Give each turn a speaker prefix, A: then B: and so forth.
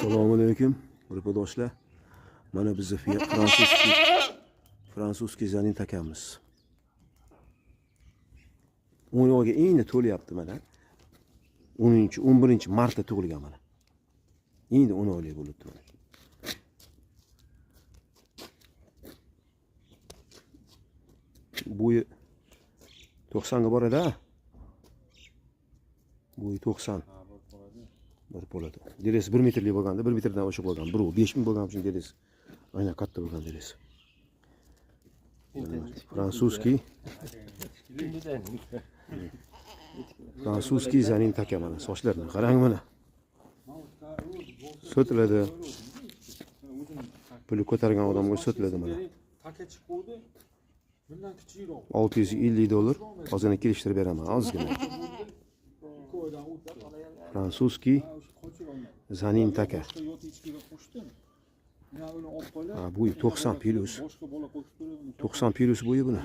A: Assalomu alaykum, grupadoshlar. Mana bizning fransuskiy zanin takamiz. 10 oyga endi to'layapti mana. 11 martda tug'ilgan mana. Endi 10 oylik bo'libdi mana. Bo'yi 90 ga boradi. Bo'yi 90. Bir bo'ladi. Deresi 1 metrlik bo'lganda, 1 metrdan oshiq bo'lgan. Bir 5000 bo'lgan uchun deresi aynan katta bo'lgan deresi. Fransuskiy zanin taka mana. Sochlarni qarang mana. So'tiladi. Puli ko'targan odamga so'tiladi mana. $650. Ozgina kelishtirib beraman, ozgina. Fransuskiy zanin taka. Bo'yi 90 plus. 90 plus bo'yi buni.